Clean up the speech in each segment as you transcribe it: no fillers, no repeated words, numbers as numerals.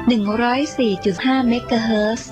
104.5 เมกะเฮิรตซ์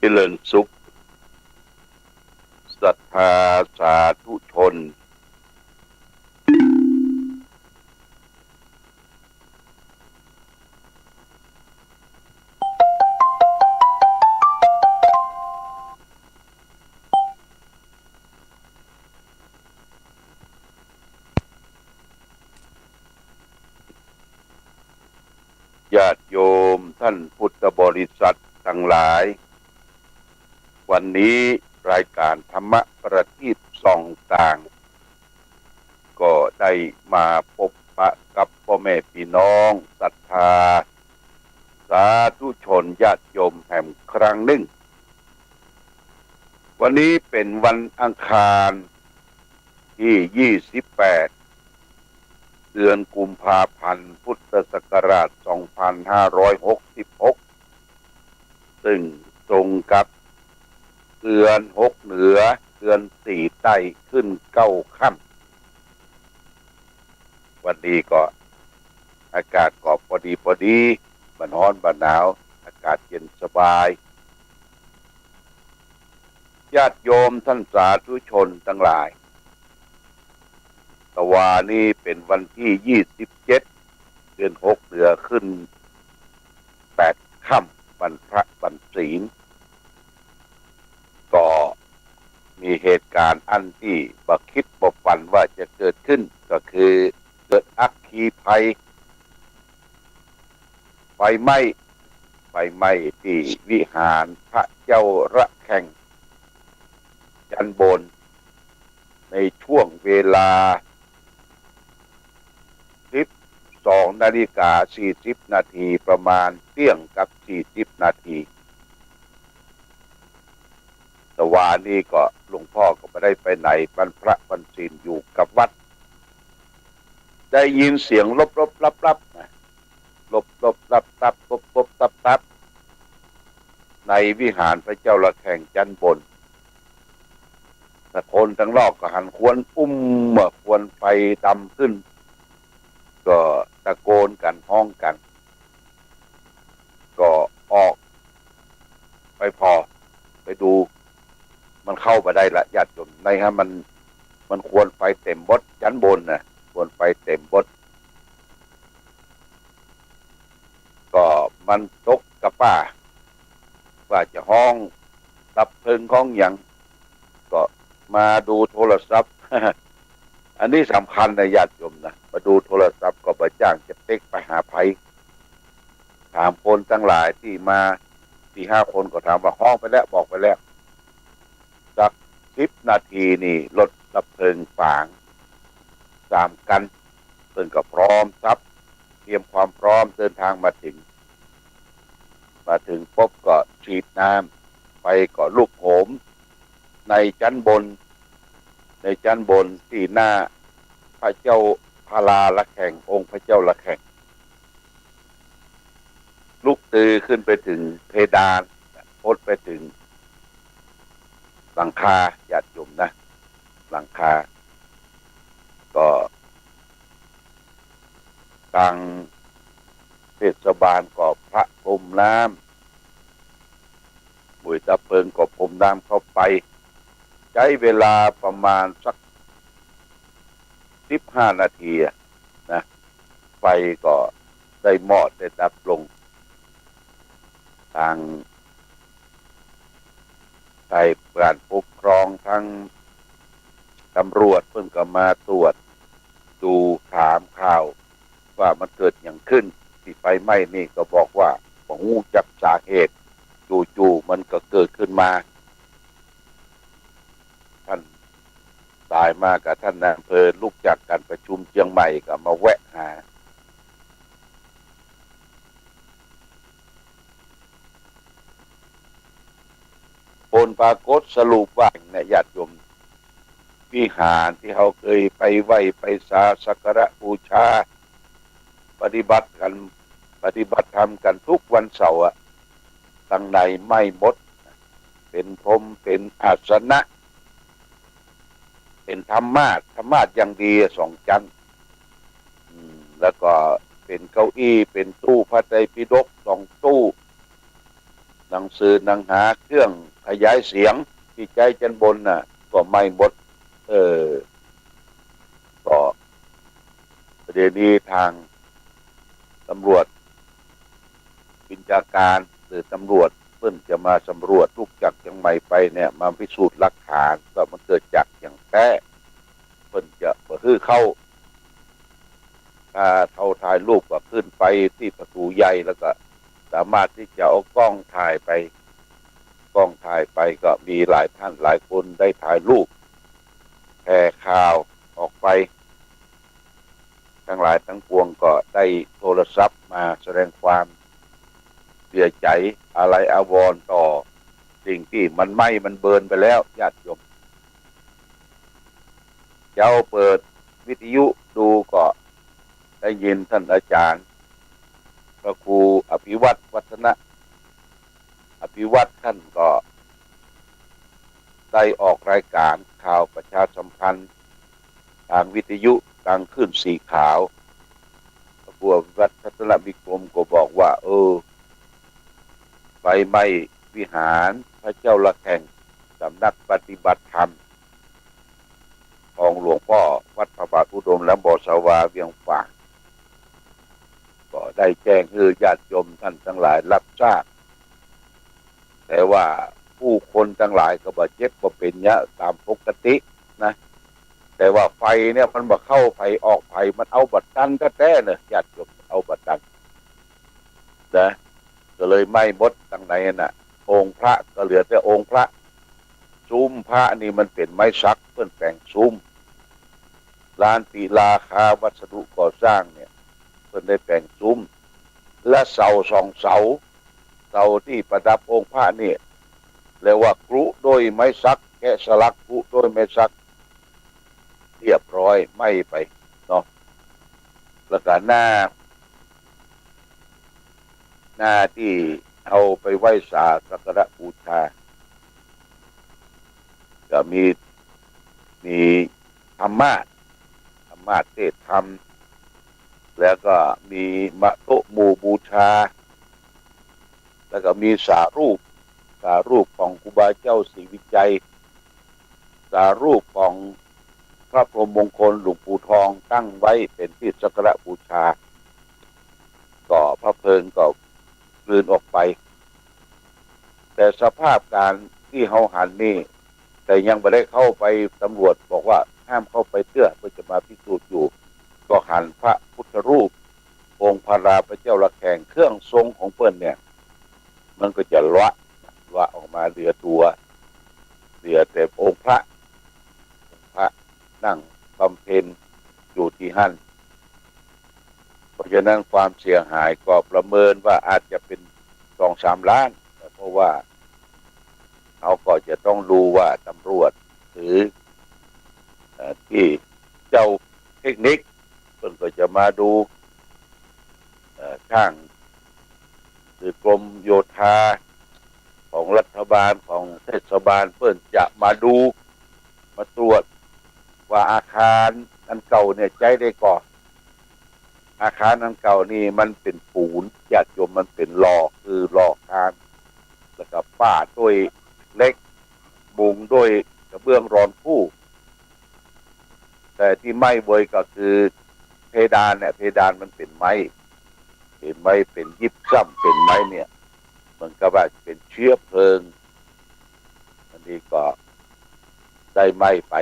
เจริญสุขศรัทธาสาธุชนญาติโยมท่านพุทธบริษัททั้งหลายวันนี้รายการธรรมะประทีปส่องต่างก็ได้มาพบปะกับพ่อแม่พี่น้องศรัทธาสาธุชนญาติโยมแห่งครั้งหนึ่งวันนี้เป็นวันอังคารที่28เดือนกุมภาพันธ์พุทธศักราช2566ซึ่งตรงกับเดือน6เหนือเดือน4ใต้ขึ้น9ค่ำวันนี้ก็อากาศก็พอดีมันร้อนบ่หนาวอากาศเย็นสบายญาติโยมท่านสาธุชนทั้งหลายตะวานี้เป็นวันที่27เดือน6เหนือขึ้น8ค่ำวันพระวันศีลก็มีเหตุการณ์อันที่บ่คิดบ่ฝันว่าจะเกิดขึ้นก็คือเกิดอัคคีภัยไฟไหม้ที่วิหารพระเจ้าระแข่งจันบนในช่วงเวลา12:40 นาทีประมาณเที่ยงกับ40 นาทีแต่ว่านี้ก็หลวงพ่อก็ไม่ได้ไปไหนวันพระวันศีลอยู่กับวัดได้ยินเสียงลบๆลับๆนะ ตับในวิหารพระเจ้าระแข่งจันบนแต่คนทั้งรอบก็หันควนเมื่อควนไฟดำขึ้นก็ตะโกนกันห้องกันก็ออกไปดูมันเข้ามาได้ละญาติโยมในฮะมันควรไฟเต็มบดชั้นบนนะควรไฟเต็มบดก็มันตกกระป้าว่าจะห้องดับเพลิงของอย่างก็มาดูโทรศัพท์ อันนี้สำคัญนะญาติโยมนะมาดูโทรศัพท์ก็ประจ้างจะเต็กไปหาภัยถามคนทั้งหลายที่มา4-5 คนก็ถามว่าห้องไปแล้วบอกไปแล้วสัก10 นาทีนี่รถดับเพลิงฝาง3 กันเพิ่นก็พร้อมครับเตรียมความพร้อมเดินทางมาถึงปุ๊บก็ฉีดน้ำไปก็ลุกโหมในชั้นบนที่หน้าพระเจ้าพาราละแข่งองค์พระเจ้าละแข่งลุกตือขึ้นไปถึงเพดานพดไปถึงหลังคาญาติโยมนะหลังคาก็ทางเทศบาลก็พระพรมน้ำหน่วยดับเพลิงก็พรมน้ำเข้าไปใช้เวลาประมาณสัก15 นาทีนะไฟก็ได้มอดได้ดับลงทางไทยการปกครองทั้งตำรวจเพิ่งก็มาตรวจดูถามข่าวว่ามันเกิดอย่างขึ้นที่ไฟไหม้นี่ก็บอกว่าบ่ฮู้จักสาเหตุจู่ๆมันก็เกิดขึ้นมาท่านตายมากับท่านนายอำเภอลุกจากการประชุมเชียงใหม่ก็มาแวะหาผลปรากฏสรุปว่าเนี่ยญาติโยมวิหารที่เขาเคยไปไหว้ไปสักการะบูชาปฏิบัติธรรมกันทุกวันเสาร์ตั้งในไม่หมดเป็นพรมเป็นอาสนะเป็นธรรมาสอย่างดี2 ชั้นแล้วก็เป็นเก้าอี้เป็นตู้พระไตรปิฎก2 ตู้หนังสือหนังหาเครื่องขยายเสียงที่ใจจันบนน่ะก็ไม่หมดก็ประเด็นนี้ทางตำรวจวิชาการหรือตำรวจเพิ่นจะมาสำรวจลูกจากเชียงใหม่ไปเนี่ยมาพิสูจน์หลักฐานว่ามันเกิดจากอย่างแท้เพิ่นจะคือเข้าเท่าถ่ายรูปก็ขึ้นไปที่ประตูใหญ่แล้วก็สามารถที่จะเอากล้องถ่ายไปก็มีหลายท่านหลายคนได้ถ่ายรูปแชร์ข่าวออกไปทั้งหลายทั้งปวงก็ได้โทรศัพท์มาแสดงความเสียใจอะไรอาวรณ์ต่อสิ่งที่มันไหม้มันเบิร์นไปแล้วญาติโยมเจ้าเปิดวิทยุดูก็ได้ยินท่านอาจารย์พระครูอภิวัตวัฒนะอภิวัตท่านก็ได้ออกรายการข่าวประชาสัมพันธ์ทางวิทยุดังขึ้นสีขาวพระครูอภิวัตทัศนวิกรมก็บอกว่าไฟไหม้วิหารพระเจ้าละแข่งสำนักปฏิบัติธรรมของหลวงพ่อวัดพระบาทอุดมและบ่อสวาเวียงฝางก็ได้แจ้งให้ญาติโยมท่านทั้งหลายรับทราบแต่ว่าผู้คนทั้งหลายก็บาดเจ็บบ่เป็นเนี้ยตามปกตินะแต่ว่าไฟเนี่ยมันบ่เข้าไฟออกไฟมันเอาบัดตันแท้ๆเนี่ยญาติโยมเอาบัดตันนะก็เลยไหม้หมดตั้งในน่ะองค์พระก็เหลือแต่องค์พระซุ้มพระนี่มันเป็นไม้สักเพื่อนแต่งซุ้มลานศิลาคาวัสดุก่อสร้างเนี่ยเพื่อนได้แต่งซุ้มและเสา2 เสาที่ประดับองค์พระนี่เรียกว่ากรุโดยไม้สักแกะสลักกรุโดยไม้สักเรียบร้อยไหม้ไปเนาะแล้วก็หน้า หน้าที่เอาไปไหว้สักการะบูชาก็มีธรรมะเทศธรรมแล้วก็มีมะโตหมู่บูชาแล้วก็มีสารูปของครูบาเจ้าศรีวิจัยสารูปของพระพรหมมงคลหลวงปู่ทองตั้งไว้เป็นที่สักการะบูชาก็พระเพลิงก็กลืนออกไปแต่สภาพการที่เฮาหันนี่แต่ยังไม่ได้เข้าไปตำรวจบอกว่าห้ามเข้าไปเพื่อจะมาพิสูจน์อยู่ก็หันพระพุทธรูปองค์พระราพระเจ้าระแข่งเครื่องทรงของเปิ้นเนี่ยมันก็จะละออกมาเหลือแต่องค์พระนั่งบำเพ็ญอยู่ที่หั่นเพราะฉะนั้นความเสียหายก็ประเมินว่าอาจจะเป็น2-3 ล้านเพราะว่าเขาก็จะต้องดูว่าตำรวจหรือที่เจ้าเทคนิคเพิ่นก็จะมาดูช่างหรือกรมโยธาของรัฐบาลของเทศบาลเพิ่นจะมาดูมาตรวจว่าอาคารอันเก่าเนี่ยใช้ได้ก่อนอาคารอันเก่านี่มันเป็นปูนญาติโยมมันเป็นหลอกคือหลอกการแล้วก็ป้าด้วยเล็กบุงด้วยกระเบื้องรอนผู้แต่ที่ไม่เวยก็คือเพดานเนี่ยเพดานมันเป็นไม้เป็นยิบซ้ำเป็นไม้เนี่ยมันก็ว่าเป็นเชื้อเพลิงอันนี้ก็ได้ไหม้ไ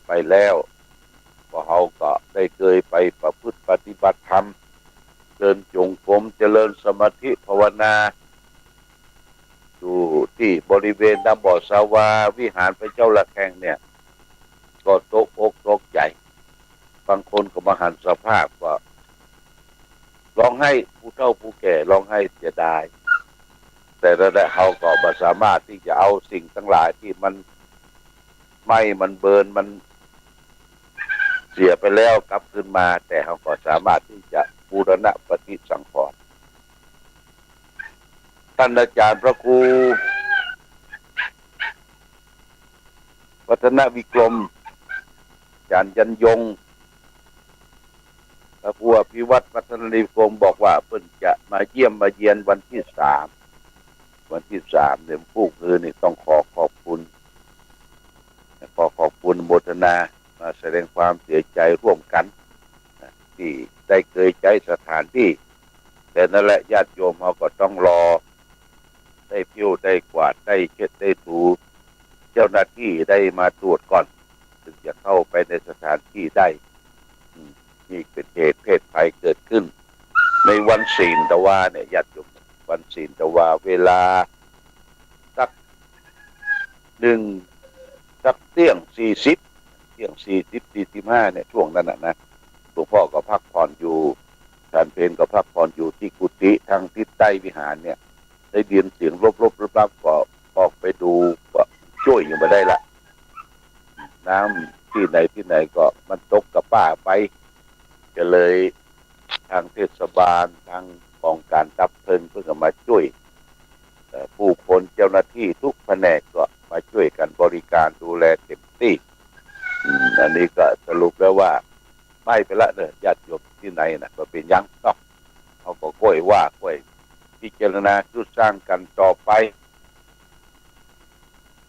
ปแล้วก็เขาก็ได้เคยไปประพฤติปฏิบัติธรรมเดินจงกรมเจริญสมาธิภาวนาอยู่ที่บริเวณน้ำบ่อสาวาวิหารพระเจ้าระแฆงเนี่ยก็ตกอกตกใจบางคนก็มาหันสภาพว่าร้องให้ผู้เฒ่าผู้แก่ร้องให้เสียดายแต่ระดับเขาก็ไม่สามารถที่จะเอาสิ่งทั้งหลายที่มันไหม้มันเบิร์นมันเสียไปแล้วกลับขึ้นมาแต่เขาก็สามารถที่จะบูรณะปฏิสังขรณ์ท่านอาจารย์พระครูวัฒนวิกรมอาจารย์ยันยงพระครูอภิวัตรวัฒนวิกรมบอกว่าเพิ่นจะมาเยี่ยมมาเยียนวันที่ 3เนี่ยผู้คือนี่ต้องขอขอบคุณโมทนามาแสดงความเสียใจร่วมกันที่ได้เคยใช้สถานที่แต่นั่นแหละญาติโยมเขาก็ต้องรอได้พิ้วได้กวาดได้เช็ดได้ถูเจ้าหน้าที่ได้มาตรวจก่อนถึงจะเข้าไปในสถานที่ได้นี่เป็นเหตุเพศภัยเกิดขึ้นในวันศีลตะวาเนี่ยญาติโยมวันศีลตะวาเวลาสักเที่ยง 45เนี่ยช่วงนั้นนะหลวงพ่อก็พักผ่อนอยู่ท่านเพนก็พักผ่อนอยู่ที่กุฏิทางทิศใต้วิหารเนี่ยได้ยินเสียงรบก็ออกไปดูก็ช่วยยังไม่ได้ละน้ำที่ไหนก็มันตกกับป้าไปก็เลยทางเทศบาลทางกองการดับเพลิงเพื่อมาช่วยผู้คนเจ้าหน้าที่ทุกแผนกก็มาช่วยกันบริการดูแลเต็มที่อันนี้ก็สรุปแล้วว่าไม่ไปละเนี่ยญาติโยมที่ไหนนะก็เป็นยังต้องเขาก็ก้อยพิจารณาจุดสร้างกันต่อไป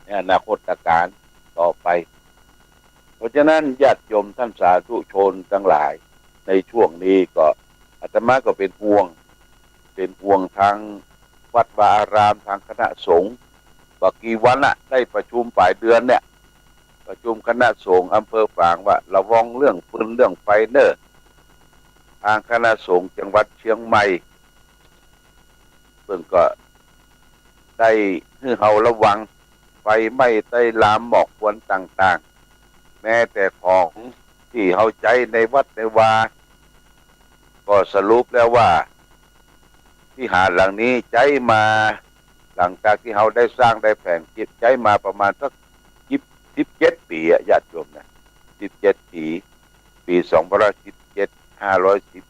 ในอนาคตการต่อไปเพราะฉะนั้นญาติโยมท่านสาธุชนทั้งหลายในช่วงนี้ก็อาตมาก็เป็นห่วงทางวัดวาอารามทางคณะสงฆ์ว่ากี่วันน่ะได้ประชุมปลายเดือนเนี่ยประชุมคณะสงฆ์อำเภอฝางว่าระวังเรื่องปืนเรื่องไฟเนอร์ทางคณะสงฆ์จังหวัดเชียงใหม่เพิ่นก็ได้ให้เฮาระวังไฟไหม้ได้ลามหมอกควันต่างๆแม้แต่ของที่เฮาใช้ในวัดในวาก็สรุปแล้วว่าที่หาดหลังนี้ใช้มาหลังจากที่เฮาได้สร้างได้แผงจิตใช้มาประมาณสัก17 ปีญาติโยมนะ17 ปี2017 510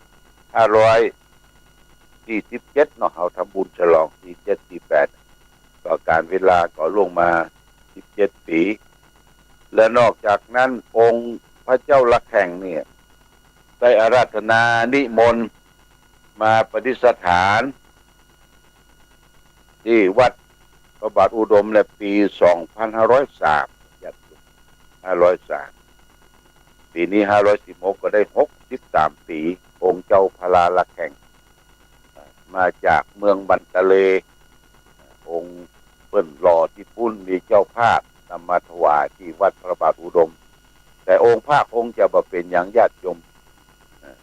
47เนาะเอาทำบุญฉลอง47 48ก็การเวลาก็ลงมา17 ปีและนอกจากนั้นองค์พระเจ้าละแข่งเนี่ยได้อาราธนานิมนต์มาประดิษฐานที่วัดพระบาทอุดมในปี2503ยัด503ปีนี้516ก็ได้63 ปีองค์เจ้าพลาละแข่งมาจากเมืองบันตะเลองค์เปิ้นหล่อที่พุ่นมีเจ้าภาพนำมาถวายที่วัดพระบาทอุดมแต่องค์ภาคองค์จะบ่เป็นอย่างญาติโยม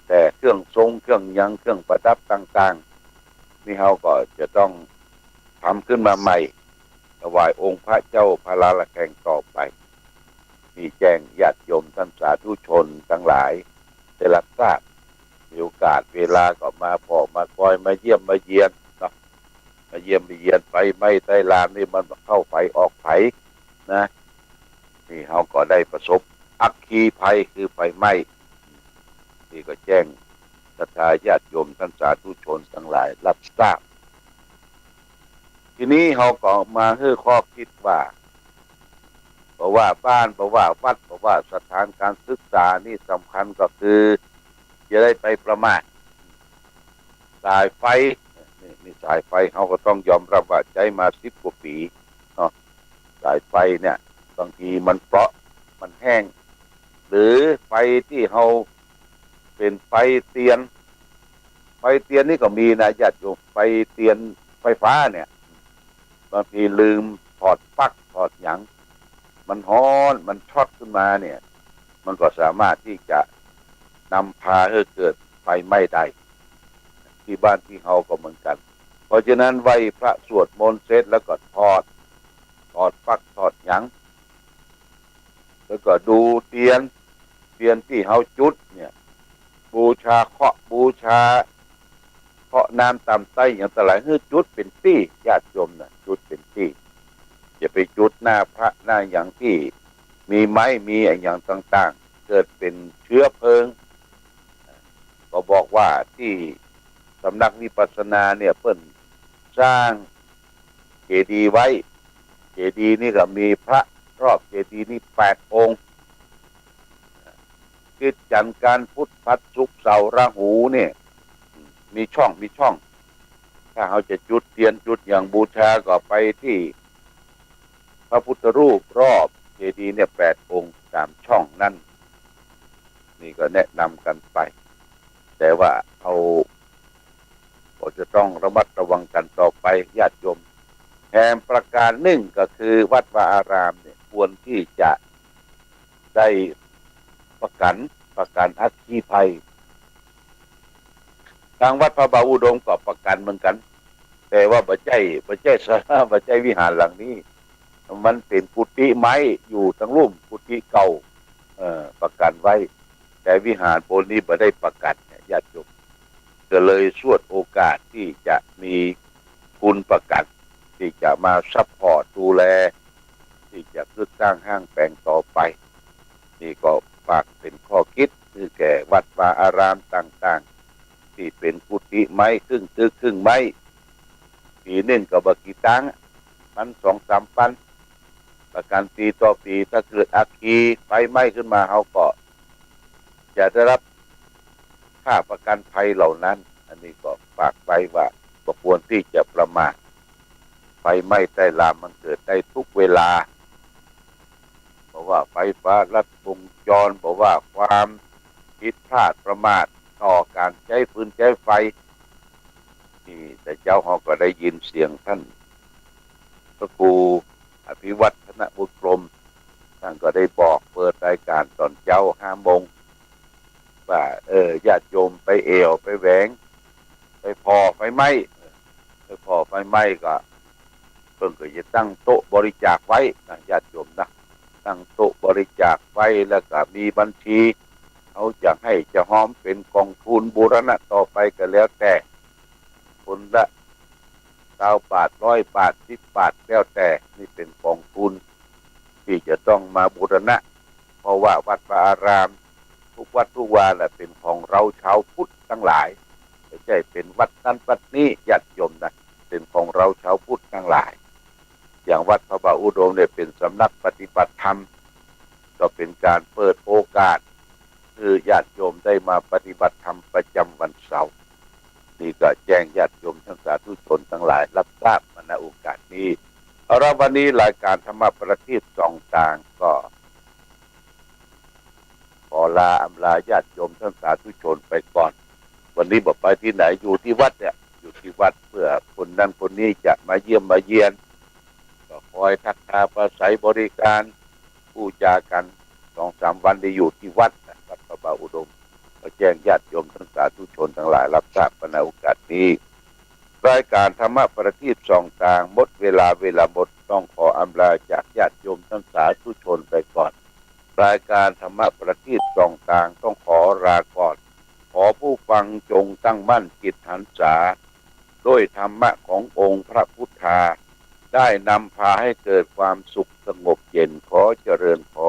แต่เครื่องทรงเครื่องยังเครื่องประดับต่างๆนี่เฮาก็จะต้องทำขึ้นมาใหม่ถวายองค์พระเจ้าพลาละแข่งต่อไปมีแจ้งญาติโยมท่านสาธุชนทั้งหลายได้รับทราบมีโอกาสเวลาก็มาพอมาคอยมาเยี่ยมมาเยียนเนาะมาเยี่ยมมาเยียนไฟไหม้ใต้ลานนี่มันเข้าไฟออกไฟนะนี่เฮาก็ได้ประสบอัคคีภัยคือไฟไหม้นี่ก็แจ้งศรัทธาญาติโยมท่านสาธุชนทั้งหลายรับทราบทีนี้เฮาก็มาให้ข้อคิดว่าเพราะว่าบ้านเพราะว่าวัดเพราะว่าสถานการศึกษานี่สำคัญก็คือจะได้ไปประมาทสายไฟนี่สายไฟเฮาก็ต้องยอมรับว่าใช้มา10 กว่าปีเนาะสายไฟเนี่ยบางทีมันเปราะมันแห้งหรือไฟที่เฮาเป็นไฟเตียนนี่ก็มีนะญาติโยมไฟเตียนไฟฟ้าเนี่ยบางทีลืมถอดปลั๊กถอดหยังมันฮ้อนมันช็อตขึ้นมาเนี่ยมันก็สามารถที่จะนำพาให้เกิดไฟไหม้ได้ที่บ้านที่เฮาก็เหมือนกันเพราะฉะนั้นไหว้พระสวดมนต์เสร็จแล้วก็ถอดปลั๊กถอดหยังแล้วก็ดูเทียนที่เฮาจุดเนี่ยบูชาเคาะน้ำตามไส้อย่างตลายให้จุดเป็นตี้ญาติโยมนะจุดเป็นตี้อย่าไปจุดหน้าพระหน้าอย่างที่มีไม้มีอย่างต่างๆเกิดเป็นเชื้อเพลิงก็บอกว่าที่สำนักวิปัสสนาเนี่ยเพิ่นสร้างเจดีย์ไว้เจดีย์นี่ก็มีพระรอบเจดีย์นี่8 องค์คิดจันทร์การพุธพัดศุกร์เสาร์ราหูเนี่ยมีช่องถ้าเราจะจุดเทียนจุดอย่างบูชาก็ไปที่พระพุทธรูปรอบเจดีย์เนี่ย8 องค์ตามช่องนั้นนี่ก็แนะนำกันไปแต่ว่าเราก็จะต้องระมัดระวังกันต่อไปญาติโยมแถมประการหนึ่งก็คือวัดวาอารามเนี่ยควรที่จะได้ประกันอัคคีภัยทางวัดพระบาทอุดมก็ประกันเหมือนกันแต่ว่าบ่ใช่ศาลาบ่ใช่วิหารหลังนี้มันเป็นกุฏิไม้อยู่ทั้งรุ่มกุฏิเก่าประกันไว้แต่วิหารโบนนี้บ่ได้ประกันญาติโยมก็เลยสวดโอกาสที่จะมีคุณประกันที่จะมาซัพพอร์ตดูแลที่จะสร้างห้างแปลงต่อไปนี่ก็ฝากเป็นข้อคิดคือแก่วัดวาอารามต่างๆที่เป็นกุฏิไม้ครึ่งตึกครึ่งไม้ปีนึงก็บ่กี่ตังค์มัน 2-3 พันประกันปีต่อปีถ้าเกิดอัคคีไฟไหม้ขึ้นมาเฮาก็จะได้รับค่าประกันภัยเหล่านั้นอันนี้ก็ฝากไว้ว่าบ่ควรที่จะประมาทไฟไหม้ใต้ลามมันเกิดได้ทุกเวลาเพราะว่าไฟฟ้าลัดวงจรเพราะว่าความผิดพลาดประมาทต่อการใช้ฟืนใช้ไฟนี่แต่เจ้าเฮาก็ได้ยินเสียงท่านพระครูอภิวัฒนบุตรกรมท่านก็ได้บอกเปิดรายการตอนเจ้า5 โมงว่าญาติโยมไปเอวไปแหวงไปพอไฟไหม้ก็เพิ่นก็จะตั้งโต๊ะบริจาคไว้นะญาติโยมนะตั้งโต๊ะบริจาคไว้แล้วก็มีบัญชีเขาจะให้จะหอมเป็นกองทุนบูรณะต่อไปก็แล้วแต่คนละ20 บาท100 บาท10 บาทแล้วแต่นี่เป็นกองทุนที่จะต้องมาบูรณะเพราะว่าวัดวาอารามทุกวัดทุกวาแหละเป็นของเราชาวพุทธทั้งหลาย ใช่เป็นวัดนั้นวัดนี้ญาติโยมนะเป็นของเราชาวพุทธทั้งหลายอย่างวัดพระบาทอุดมเนี่ยเป็นสำนักปฏิบัติธรรมก็เป็นการเปิดโอกาสคือญาติโยมได้มาปฏิบัติธรรมประจำวันเสาร์นี่ก็แจ้งญาติโยมทั้งสาธุชนทั้งหลายรับทราบมาณโอกาสนี้เอาละวันนี้รายการธรรมประทีปส่องต่างก็ขอลาอำลาญาติโยมทั้งสาธุชนไปก่อนวันนี้บอกไปที่ไหนอยู่ที่วัดเนี่ยอยู่ที่วัดเพื่อคนนั้นคนนี้จะมาเยี่ยมมาเยียนก็คอยทักทายประสัยบริการผู้จากัน2-3 วันได้อยู่ที่วัดวัดพระบาทอุดมก็แจ้งญาติโยมทั้งสาธุชนทั้งหลายรับทราบในโอกาสนี้รายการธรรมประทีปส่องต่างหมดเวลาหมดต้องขออำลาจากญาติโยมทั้งสาธุชนไปก่อนรายการธรรมประทีปส่องต่างต้องขอลาก่อนขอผู้ฟังจงตั้งมั่นจิตหันษาด้วยธรรมะขององค์พระพุทธาได้นำพาให้เกิดความสุขสงบเย็นขอเจริญพร